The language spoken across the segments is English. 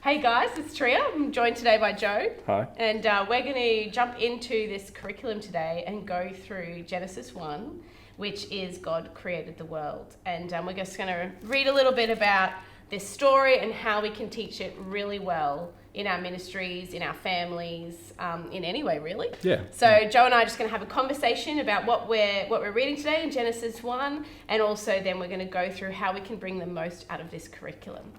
Hey guys, it's Trea. I'm joined today by Jo. Hi. And we're going to jump into this curriculum today and go through Genesis 1, which is God created the world. And we're just going to read a little bit about this story and how we can teach it really well in our ministries, in our families, in any way really. Yeah. So Jo and I are just going to have a conversation about what we're reading today in Genesis 1, and also then we're going to go through how we can bring the most out of this curriculum.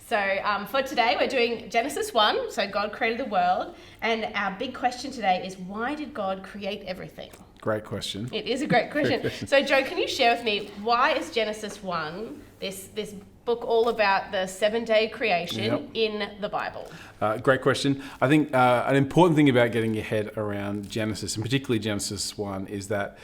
So for today, we're doing Genesis 1, so God created the world, and our big question today is, why did God create everything? Great question. It is a great question. So Jo, can you share with me, why is Genesis 1, this book all about the 7-day creation in the Bible? Great question. I think an important thing about getting your head around Genesis, and particularly Genesis 1, is that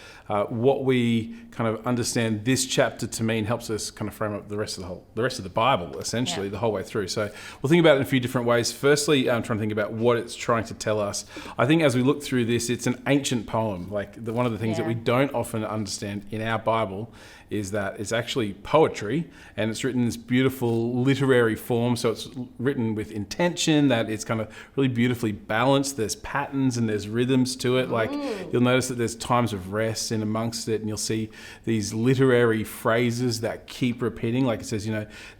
what we kind of understand this chapter to mean helps us kind of frame up the rest of the Bible, essentially, the whole way through. So we'll think about it in a few different ways. Firstly, I'm trying to think about what it's trying to tell us. I think as we look through this, it's an ancient poem. Like one of the things that we don't often understand in our Bible is that it's actually poetry, and it's written in this beautiful literary form. So it's written with intention, that it's kind of really beautifully balanced. There's patterns and there's rhythms to it. Like you'll notice that there's times of rest in amongst it, and you'll see these literary phrases that keep repeating. Like it says,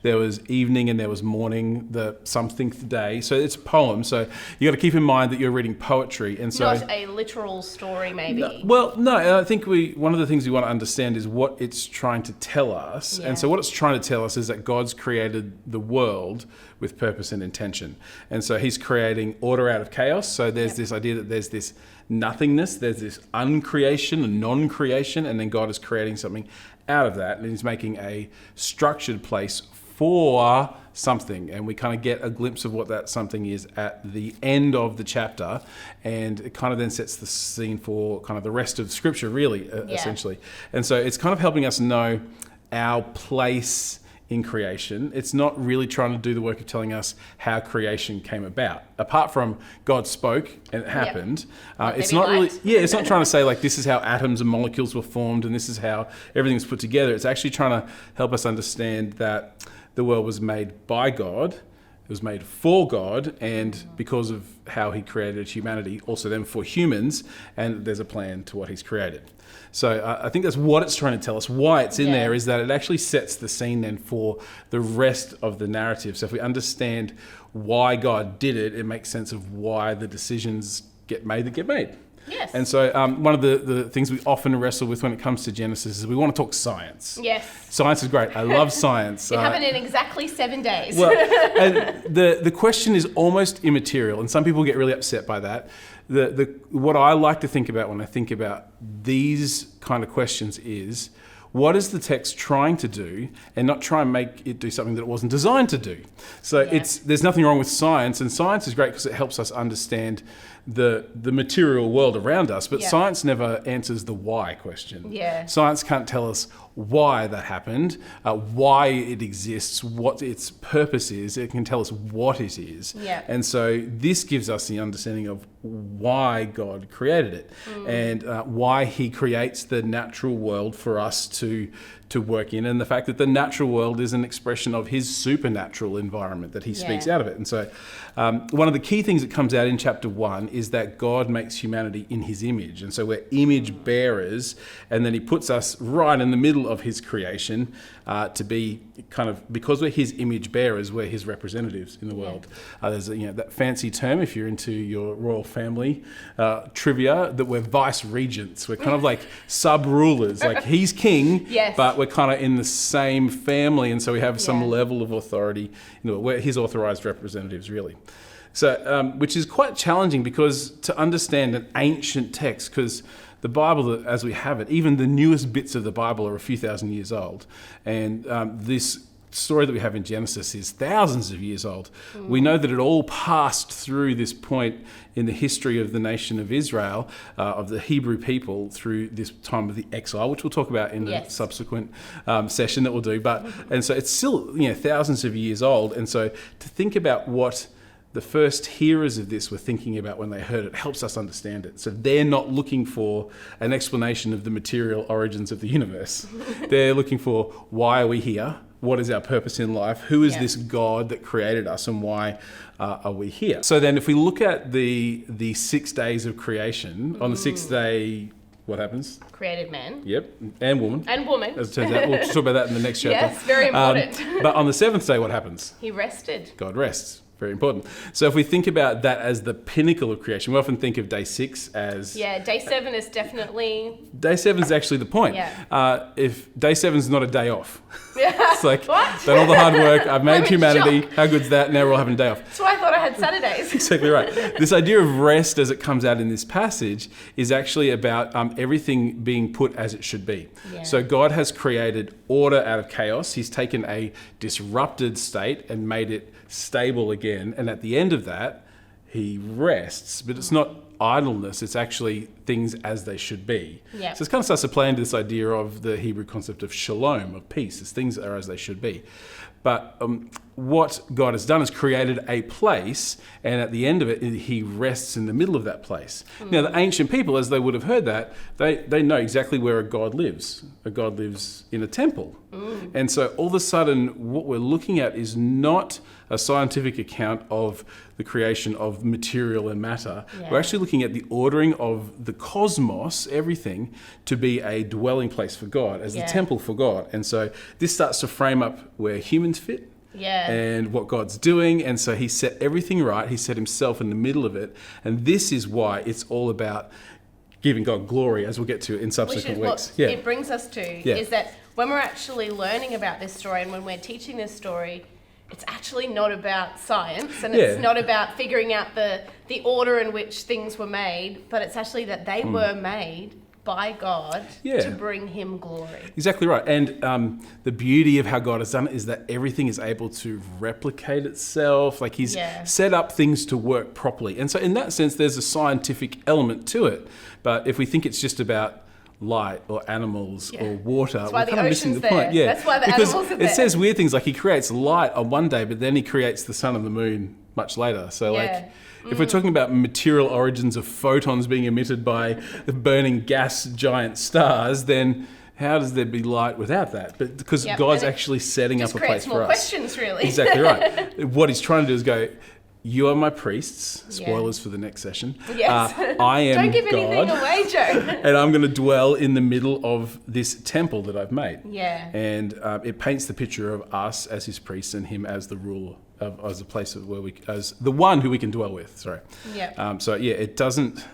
there was evening and there was morning, the somethingth day. So it's a poem. So you got to keep in mind that you're reading poetry, and so not a literal story, maybe. No. I think one of the things we want to understand is what it's trying to tell us. And so what it's trying to tell us is that God's created the world with purpose and intention. And so he's creating order out of chaos. So there's this idea that there's this nothingness, there's this uncreation and non-creation, and then God is creating something out of that, and he's making a structured place for something, and we kind of get a glimpse of what that something is at the end of the chapter, and it kind of then sets the scene for kind of the rest of Scripture, really, essentially. And so it's kind of helping us know our place in creation. It's not really trying to do the work of telling us how creation came about. Apart from God spoke and it happened, it's not really, it's not trying to say like this is how atoms and molecules were formed and this is how everything was put together. It's actually trying to help us understand that the world was made by God, it was made for God, and because of how he created humanity, also then for humans, and there's a plan to what he's created. So I think that's what it's trying to tell us. Why it's in there is that it actually sets the scene then for the rest of the narrative. So if we understand why God did it, it makes sense of why the decisions get made. Yes. And so one of the things we often wrestle with when it comes to Genesis is we want to talk science. Yes. Science is great. I love science. It happened in exactly 7 days. Well, and the question is almost immaterial, and some people get really upset by that. What I like to think about when I think about these kind of questions is, what is the text trying to do, and not try and make it do something that it wasn't designed to do. So there's nothing wrong with science, and science is great because it helps us understand the material world around us, but science never answers the why question. Science can't tell us why that happened, why it exists, what its purpose is. It can tell us what it is. And so this gives us the understanding of why God created it, and why he creates the natural world for us to work in, and the fact that the natural world is an expression of his supernatural environment, that he speaks out of it. And so one of the key things that comes out in chapter 1 is that God makes humanity in his image. And so we're image bearers, and then he puts us right in the middle of his creation to be kind of, because we're his image bearers, we're his representatives in the world. There's that fancy term, if you're into your royal family trivia, that we're vice regents. We're kind of like sub-rulers. Like he's king, but we're kind of in the same family, and so we have some level of authority. We're his authorized representatives, really. So, which is quite challenging, because to understand an ancient text, because the Bible, as we have it, even the newest bits of the Bible are a few thousand years old, and this story that we have in Genesis is thousands of years old. We know that it all passed through this point in the history of the nation of Israel, of the Hebrew people, through this time of the exile, which we'll talk about in the subsequent session that we'll do. And so it's still thousands of years old. And so to think about what the first hearers of this were thinking about when they heard it helps us understand it. So they're not looking for an explanation of the material origins of the universe. They're looking for, why are we here? what is our purpose in life? Who is Yeah. this God that created us, and why are we here? So then if we look at the 6 days of creation, on the sixth day, what happens? Created man. Yep, and woman. And woman. As it turns out, we'll talk about that in the next chapter. Yes, very important. But on the 7th day, what happens? He rested. God rests. Very important. So if we think about that as the pinnacle of creation, we often think of day 6 as... Yeah, day 7 is definitely... Day 7 is actually the point. Yeah. If day 7 is not a day off. Yeah. It's like, What? done all the hard work, I've made I'm in humanity, shock. how good's that? Now we're all having a day off. That's why I thought I had Saturdays. Exactly right. This idea of rest as it comes out in this passage is actually about everything being put as it should be. Yeah. So God has created order out of chaos. He's taken a disrupted state and made it stable again. And at the end of that, he rests. But it's not idleness, it's actually things as they should be. Yeah. So it kind of starts to play into this idea of the Hebrew concept of shalom, of peace. It's things that are as they should be. But what God has done is created a place, and at the end of it, he rests in the middle of that place. Now, the ancient people, as they would have heard that, they know exactly where a God lives. A God lives in a temple. And so all of a sudden, what we're looking at is not a scientific account of the creation of material and matter. Yeah. We're actually looking at the ordering of the cosmos, everything, to be a dwelling place for God, as the temple for God. And so this starts to frame up where humans fit. Yeah. And what God's doing. And so he set everything right. He set himself in the middle of it. And this is why it's all about giving God glory, as we'll get to in subsequent weeks. What it brings us to Yeah. is that when we're actually learning about this story and when we're teaching this story, it's actually not about science, and it's not about figuring out the order in which things were made, but it's actually that they were made by God to bring him glory. Exactly right. And the beauty of how God has done it is that everything is able to replicate itself. Like he's set up things to work properly. And so in that sense, there's a scientific element to it. But if we think it's just about light or animals or water, That's why we're the kind of missing the ocean's point. there. Yeah, That's why the because animals are there. it says weird things like he creates light on one day, but then he creates the sun and the moon much later. So like, if we're talking about material origins of photons being emitted by the burning gas giant stars, then how does there be light without that? But because God's actually setting up a place for us. Just creates more questions, really. Exactly right. What he's trying to do is go, you are my priests. Spoilers for the next session. Yes. I am Don't give God, anything away, Joe. and I'm going to dwell in the middle of this temple that I've made. Yeah. And it paints the picture of us as his priests and him as the ruler, as a place where we, as the one who we can dwell with. Sorry. Yeah. So it doesn't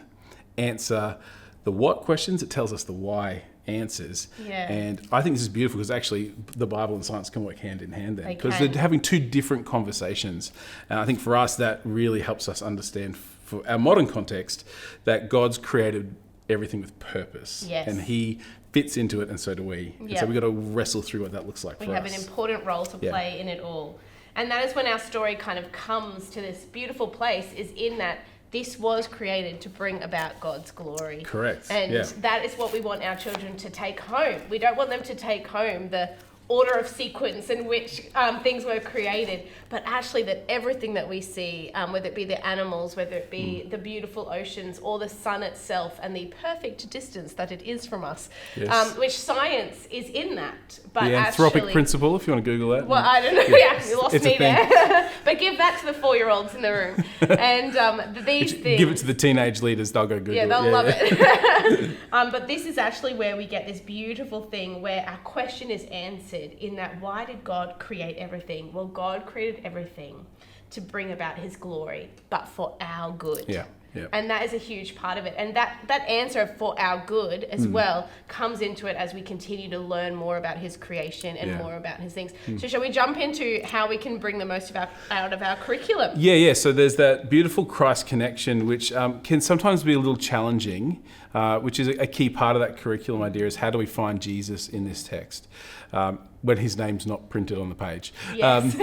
answer the what questions; it tells us the why answers. Yeah. And I think this is beautiful because actually the Bible and science can work hand in hand then, They because can. they're having two different conversations. And I think for us that really helps us understand, for our modern context, that God's created everything with purpose. Yes. And he fits into it, and so do we. And so we've got to wrestle through what that looks like for us. We have an important role to play in it all. And that is when our story kind of comes to this beautiful place, is in that this was created to bring about God's glory. Correct. And that is what we want our children to take home. We don't want them to take home the order of sequence in which things were created, but actually that everything that we see, whether it be the animals, whether it be the beautiful oceans or the sun itself and the perfect distance that it is from us, which science is in that. But the anthropic principle, if you want to Google that. Well, I don't know. Yeah, you lost It's me a thing. there. But give that to the 4-year-olds in the room. And these things... Give it to the teenage leaders, they'll go Google it. Yeah, they'll love it. But this is actually where we get this beautiful thing where our question is answered in that, why did God create everything? Well, God created everything to bring about his glory, but for our good. Yeah. Yeah. And that is a huge part of it. And that answer for our good as well comes into it as we continue to learn more about his creation and more about his things. So shall we jump into how we can bring the most out of our curriculum? Yeah. So there's that beautiful Christ connection, which can sometimes be a little challenging, which is a key part of that curriculum idea, is how do we find Jesus in this text when his name's not printed on the page? Yes.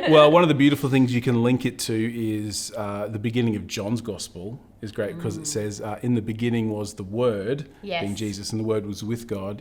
Well, one of the beautiful things you can link it to is the beginning of John's Gospel, is great because it says, in the beginning was the Word, Yes. being Jesus, and the Word was with God.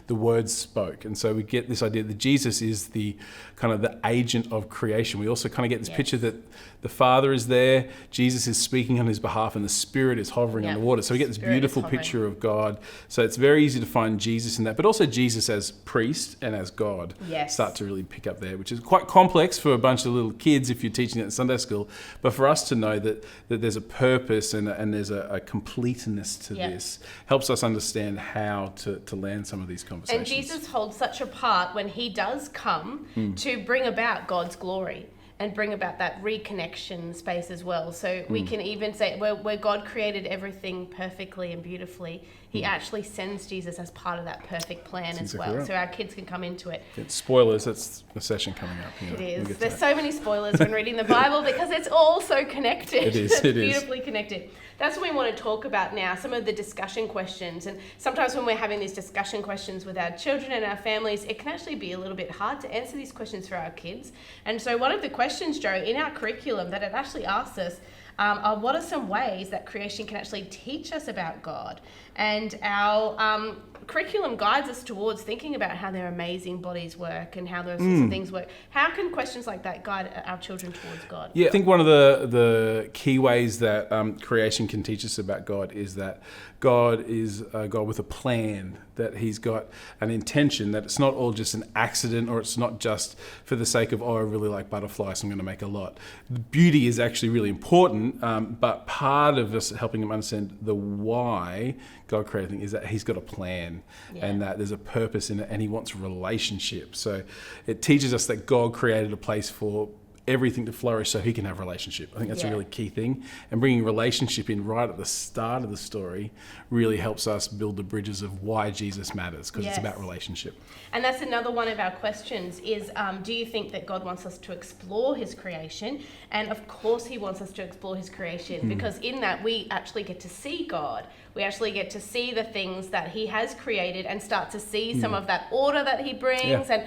The Word spoke. And so we get this idea that Jesus is the kind of the agent of creation. We also kind of get this picture that the Father is there, Jesus is speaking on his behalf, and the Spirit is hovering on the water. So we get this Spirit beautiful picture of God. So it's very easy to find Jesus in that, but also Jesus as priest and as God start to really pick up there, which is quite complex for a bunch of little kids if you're teaching it in Sunday school. But for us to know that there's a purpose and there's a completeness to this helps us understand how to land some of these conversations. And Jesus holds such a part when he does come to bring about God's glory and bring about that reconnection space as well. So we can even say where God created everything perfectly and beautifully, he actually sends Jesus as part of that perfect plan as well. Right. So our kids can come into it. Spoilers, that's the session coming up. It is. There's so many spoilers when reading the Bible because it's all so connected. It is. It is. Beautifully connected. That's what we want to talk about now, some of the discussion questions. And sometimes when we're having these discussion questions with our children and our families, it can actually be a little bit hard to answer these questions for our kids. And so one of the questions, Joe, in our curriculum that it actually asks us are what are some ways that creation can actually teach us about God? And our curriculum guides us towards thinking about how their amazing bodies work and how those sorts of things work. How can questions like that guide our children towards God? Yeah, I think one of the key ways that creation can teach us about God is that God is a God with a plan, that he's got an intention, that it's not all just an accident, or it's not just for the sake of, I really like butterflies, so I'm going to make a lot. The beauty is actually really important, but part of us helping him understand the why God created things is that he's got a plan and that there's a purpose in it, and he wants relationship. So it teaches us that God created a place for everything to flourish so he can have relationship. I think that's a really key thing. And bringing relationship in right at the start of the story really helps us build the bridges of why Jesus matters, because it's about relationship. And that's another one of our questions is, do you think that God wants us to explore his creation? And of course he wants us to explore his creation because in that we actually get to see God. We actually get to see the things that he has created and start to see some of that order that he brings and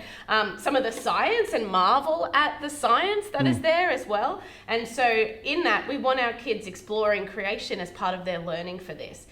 some of the science and marvel at the science that is there as well. And so in that, we want our kids exploring creation as part of their learning for this.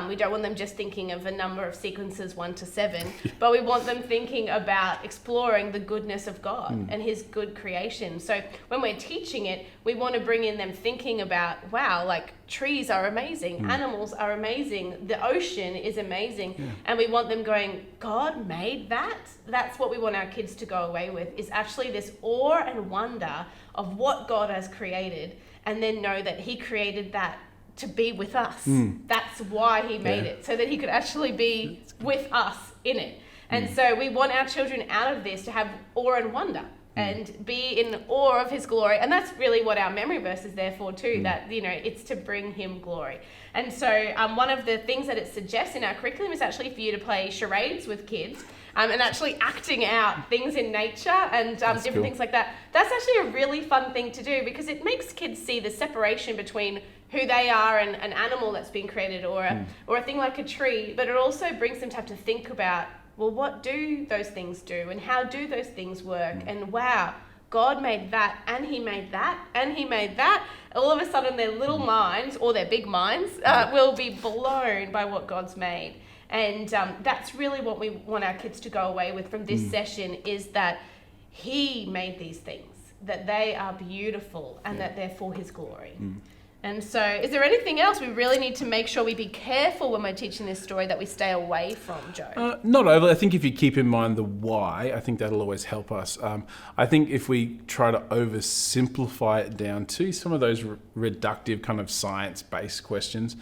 We don't want them just thinking of a number of sequences 1 to 7, but we want them thinking about exploring the goodness of God and his good creation. So when we're teaching it, we want to bring in them thinking about, wow, like trees are amazing, animals are amazing, the ocean is amazing. And we want them going, God made that? That's what we want our kids to go away with, is actually this awe and wonder of what God has created, and then know that he created that to be with us. That's why he made it, so that he could actually be with us in it. And so we want our children out of this to have awe and wonder and be in awe of his glory. And that's really what our memory verse is there for too, that, you know, it's to bring him glory. And so one of the things that it suggests in our curriculum is actually for you to play charades with kids and actually acting out things in nature and different things like that. That's actually a really fun thing to do because it makes kids see the separation between who they are and an animal that's been created or a thing like a tree, but it also brings them to have to think about, well, what do those things do and how do those things work? And wow, God made that and he made that and he made that. All of a sudden their little minds, or their big minds, will be blown by what God's made. And that's really what we want our kids to go away with from this session, is that he made these things, that they are beautiful and that they're for his glory. And so is there anything else we really need to make sure we be careful when we're teaching this story that we stay away from, Joe? Not overly. I think if you keep in mind the why, I think that'll always help us. I think if we try to oversimplify it down to some of those reductive kind of science-based questions,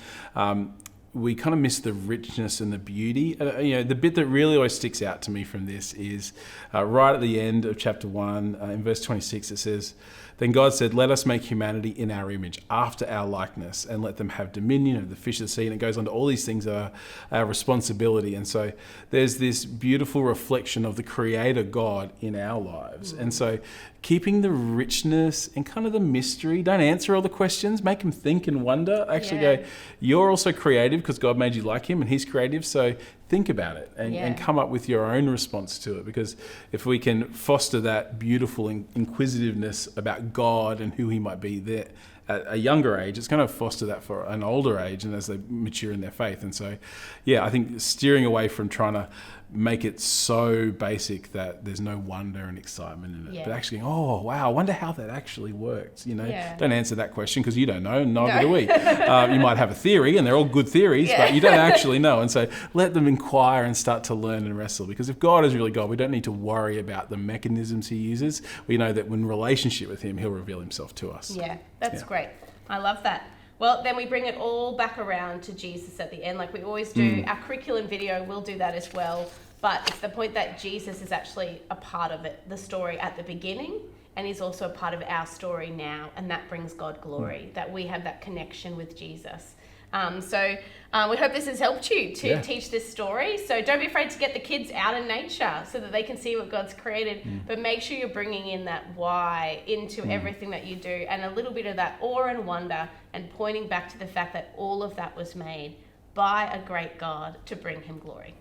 we kind of miss the richness and the beauty. The bit that really always sticks out to me from this is right at the end of chapter 1, in verse 26, it says, "Then God said, let us make humanity in our image, after our likeness, and let them have dominion over the fish of the sea." And it goes on to all these things are our responsibility. And so there's this beautiful reflection of the Creator God in our lives. And so keeping the richness and kind of the mystery, don't answer all the questions, make them think and wonder. Actually go, you're also creative because God made you like him and he's creative. So think about it and come up with your own response to it. Because if we can foster that beautiful inquisitiveness about God and who he might be, there, at a younger age, it's going to foster that for an older age and as they mature in their faith. And so, yeah, I think steering away from trying to make it so basic that there's no wonder and excitement in it, but actually, oh wow, I wonder how that actually works. You know, don't answer that question because you don't know, neither do we. You might have a theory, and they're all good theories, but you don't actually know. And so, let them inquire and start to learn and wrestle. Because if God is really God, we don't need to worry about the mechanisms He uses. We know that in relationship with Him, He'll reveal Himself to us. Yeah, that's great. I love that. Well, then we bring it all back around to Jesus at the end, like we always do. Our curriculum video will do that as well. But it's the point that Jesus is actually a part of it, the story at the beginning, and He's also a part of our story now, and that brings God glory, that we have that connection with Jesus. So we hope this has helped you to teach this story. So don't be afraid to get the kids out in nature so that they can see what God's created, but make sure you're bringing in that why into everything that you do, and a little bit of that awe and wonder, and pointing back to the fact that all of that was made by a great God to bring Him glory.